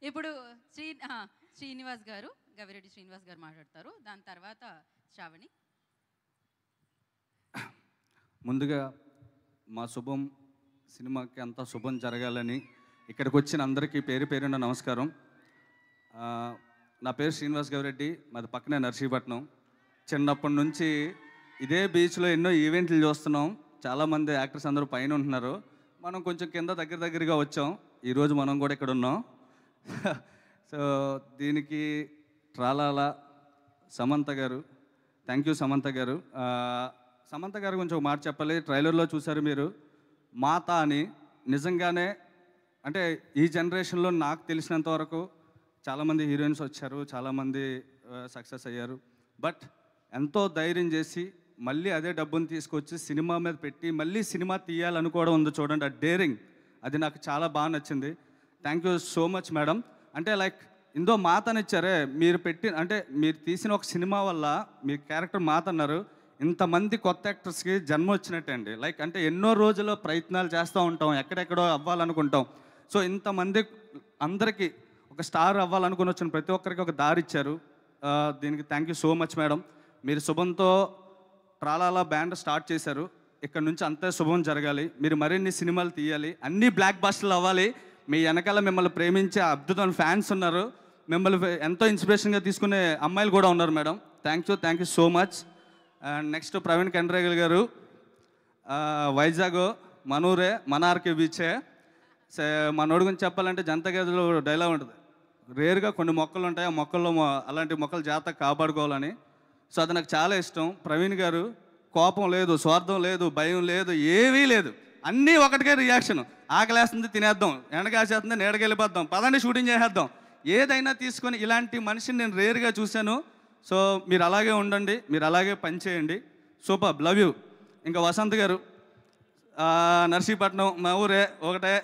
ఇప్పుడు శ్రీనివాస్ గారు, గవిరెడ్డి శ్రీనివాస్ గారు మాట్లాడతారు. దాని తర్వాత శ్రావణి. ముందుగా మా శుభం సినిమాకి అంతా శుభం జరగాలని ఇక్కడికి వచ్చిన అందరికీ పేరు పేరున నమస్కారం. నా పేరు శ్రీనివాస్ గవిరెడ్డి, మాది పక్కనే నర్సీపట్నం. చిన్నప్పటి నుంచి ఇదే బీచ్లో ఎన్నో ఈవెంట్లు చూస్తున్నాం. చాలామంది యాక్టర్స్ అందరూ పైన ఉంటున్నారు, మనం కొంచెం కింద దగ్గరగా వచ్చాం. ఈరోజు మనం కూడా ఇక్కడ ఉన్నాం. సో దీనికి ట్రాలాలా సమంత గారు, థ్యాంక్ యూ సమంత గారు. సమంత గారు గురించి ఒక మాట చెప్పాలి. ట్రైలర్లో చూశారు మీరు, మాత అని. నిజంగానే అంటే ఈ జనరేషన్లో నాకు తెలిసినంత వరకు చాలామంది హీరోయిన్స్ వచ్చారు, చాలామంది సక్సెస్ అయ్యారు. బట్ ఎంతో ధైర్యం చేసి మళ్ళీ అదే డబ్బుని తీసుకొచ్చి సినిమా మీద పెట్టి మళ్ళీ సినిమా తీయాలనుకోవడం ఉంది చూడండి, ఆ డేరింగ్, అది నాకు చాలా బాగా నచ్చింది. Thank you so much madam. అంటే లైక్ ఇందో మాత అని ఇచ్చారే మీరు అంటే మీరు తీసిన ఒక సినిమా వల్ల మీ క్యారెక్టర్ మాత అన్నారు. ఇంతమంది కొత్త యాక్టర్స్కి జన్మ వచ్చినట్టే అండి. లైక్ అంటే ఎన్నో రోజులు ప్రయత్నాలు చేస్తూ ఉంటాం, ఎక్కడెక్కడో అవ్వాలనుకుంటాం. సో ఇంతమంది అందరికీ ఒక స్టార్ అవ్వాలనుకుని వచ్చిన ప్రతి ఒక్కరికి ఒక దారి ఇచ్చారు. దీనికి thank you so much madam. మీరు శుభంతో ట్రాలాలా బ్యాండ్ స్టార్ట్ చేశారు, ఇక్కడ నుంచి అంతే శుభం జరగాలి. మీరు మరిన్ని సినిమాలు తీయాలి, అన్నీ బ్లాక్ బస్టర్లు అవ్వాలి. మీ వెనకాల మిమ్మల్ని ప్రేమించే అద్భుతమైన ఫ్యాన్స్ ఉన్నారు, మిమ్మల్ని ఎంతో ఇన్స్పిరేషన్గా తీసుకునే అమ్మాయిలు కూడా ఉన్నారు madam. Thank you so much. And next Praveen Kandregal garu, Vizag మనూరే మనార్కి బీచే. మనోడి గురించి చెప్పాలంటే జనతా గదిలో డైలాగ్ ఉంటుంది, రేరుగా కొన్ని మొక్కలు ఉంటాయి, ఆ మొక్కల్లో అలాంటి మొక్కలు జాగ్రత్తగా కాపాడుకోవాలని. సో అది నాకు చాలా ఇష్టం. ప్రవీణ్ గారు కోపం లేదు, స్వార్థం లేదు, భయం లేదు, ఏమీ లేదు, అన్నీ ఒకటికే రియాక్షన్. ఆకలేస్తుంది తినేద్దాం, ఎండకాసేస్తుంది నీడకెళ్ళిపోద్దాం, పదండి షూటింగ్ చేసేద్దాం, ఏదైనా తీసుకొని ఇలాంటి మనిషిని నేను రేరుగా చూశాను. సో మీరు అలాగే ఉండండి, మీరు అలాగే పనిచేయండి. Super, love you. ఇంకా వసంత్ గారు, నర్సీపట్నం మా ఊరే ఒకటే.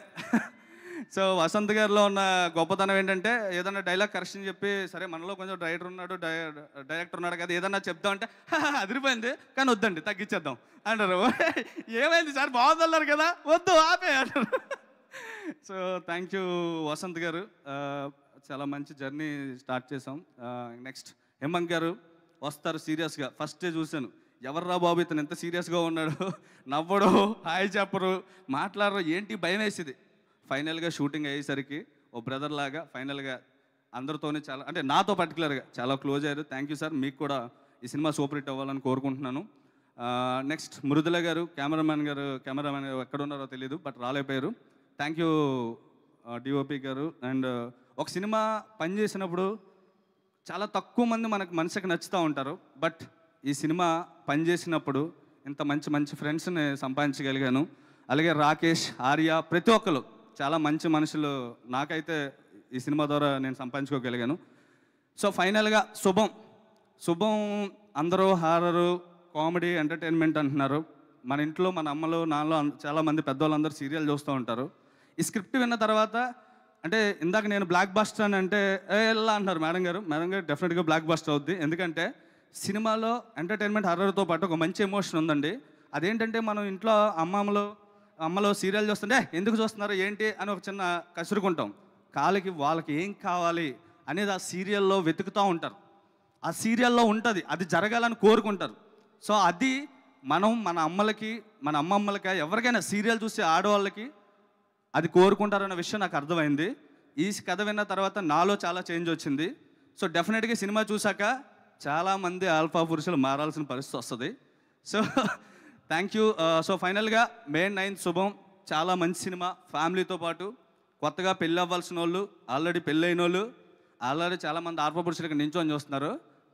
సో వసంత్ గారిలో ఉన్న గొప్పతనం ఏంటంటే ఏదైనా డైలాగ్ కరెక్షన్ చెప్పి, సరే మనలో కొంచెం డైరెక్టర్ ఉన్నాడు కదా, ఏదన్నా చెప్దామంటే అదిరిపోయింది కానీ వద్దండి తగ్గించేద్దాం అంటారు. ఏమైంది సార్ బాగుందన్నారు కదా, వద్దు ఆపే అంటారు. సో థ్యాంక్ యూ వసంత్ గారు, చాలా మంచి జర్నీ స్టార్ట్ చేసాం. నెక్స్ట్ హేమంత్ గారు వస్తారు సీరియస్గా. ఫస్టే చూశాను, ఎవర్రా బాబు ఇతను ఎంత సీరియస్గా ఉన్నాడు, నవ్వడు, హాయ్ చెప్పరు, మాట్లాడరు, ఏంటి భయం వేసేది. ఫైనల్గా షూటింగ్ అయ్యేసరికి ఓ బ్రదర్ లాగా ఫైనల్గా అందరితోనే చాలా, అంటే నాతో పర్టికులర్గా చాలా క్లోజ్ అయ్యారు. థ్యాంక్ యూ సార్, మీకు కూడా ఈ సినిమా సూపర్ హిట్ అవ్వాలని కోరుకుంటున్నాను. నెక్స్ట్ మృదుల గారు, కెమెరామ్యాన్ గారు ఎక్కడ ఉన్నారో తెలియదు బట్ రాలేకపోయారు. థ్యాంక్ యూ డిఓపి గారు. అండ్ ఒక సినిమా పనిచేసినప్పుడు చాలా తక్కువ మంది మనసుకి నచ్చుతూ ఉంటారు, బట్ ఈ సినిమా పనిచేసినప్పుడు ఇంత మంచి ఫ్రెండ్స్ని సంపాదించగలిగాను. అలాగే రాకేష్, ఆర్య, ప్రతి ఒక్కరు చాలా మంచి మనుషులు నాకైతే ఈ సినిమా ద్వారా నేను సంపాదించుకోగలిగాను. సో ఫైనల్గా శుభం అందరూ హారరు, కామెడీ, ఎంటర్టైన్మెంట్ అంటున్నారు. మన ఇంట్లో మన అమ్మలు నాన్నలు చాలామంది పెద్దవాళ్ళందరూ సీరియల్ చూస్తూ ఉంటారు. ఈ స్క్రిప్ట్ విన్న తర్వాత అంటే ఇందాక నేను బ్లాక్ బస్టర్ అని అంటే ఎలా అంటున్నారు మేడం గారు డెఫినెట్గా బ్లాక్ బస్టర్ అవుద్ది. ఎందుకంటే సినిమాలో ఎంటర్టైన్మెంట్ హారర్తో పాటు ఒక మంచి ఎమోషన్ ఉందండి. అదేంటంటే మనం ఇంట్లో అమ్మలో సీరియల్ చూస్తుంటే ఎందుకు చూస్తున్నారు ఏంటి అని ఒక చిన్న కసురుకుంటాం. వాళ్ళకి ఏం కావాలి అనేది ఆ సీరియల్లో వెతుకుతూ ఉంటారు, ఆ సీరియల్లో ఉంటుంది, అది జరగాలని కోరుకుంటారు. సో అది మనం మన అమ్మమ్మలకి ఎవరికైనా సీరియల్ చూసే ఆడవాళ్ళకి అది కోరుకుంటారన్న విషయం నాకు అర్థమైంది. ఈ కథ విన్న తర్వాత నాలో చాలా చేంజ్ వచ్చింది. సో డెఫినెట్గా సినిమా చూసాక చాలామంది ఆల్ఫా పురుషులు మారాల్సిన పరిస్థితి వస్తుంది. So thank you. సో ఫైనల్గా మే 9 శుభం, చాలా మంచి సినిమా. ఫ్యామిలీతో పాటు కొత్తగా పెళ్ళి అవ్వాల్సిన వాళ్ళు, ఆల్రెడీ పెళ్ళైన వాళ్ళు, ఆల్రెడీ చాలామంది ఆల్ఫా పురుషులకి నించొని చూస్తున్నారు.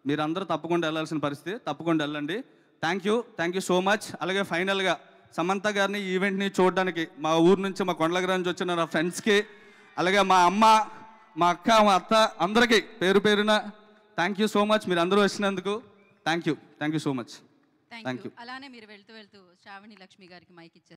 మీరందరూ తప్పకుండా వెళ్ళాల్సిన పరిస్థితి, తప్పకుండా వెళ్ళండి. Thank you so much. అలాగే ఫైనల్గా సమంత గారిని ఈవెంట్ని చూడడానికి మా ఊరు నుంచి, మా కొండలగర నుంచి వచ్చిన నా ఫ్రెండ్స్కి, అలాగే మా అమ్మ, మా అక్క, మా అత్త అందరికీ పేరున థ్యాంక్ యూ సో మచ్. మీరు అందరూ వచ్చినందుకు thank you so much. Thank you. అలానే మీరు వెళ్తూ శ్రావణి లక్ష్మి గారికి మైక్ ఇచ్చారు.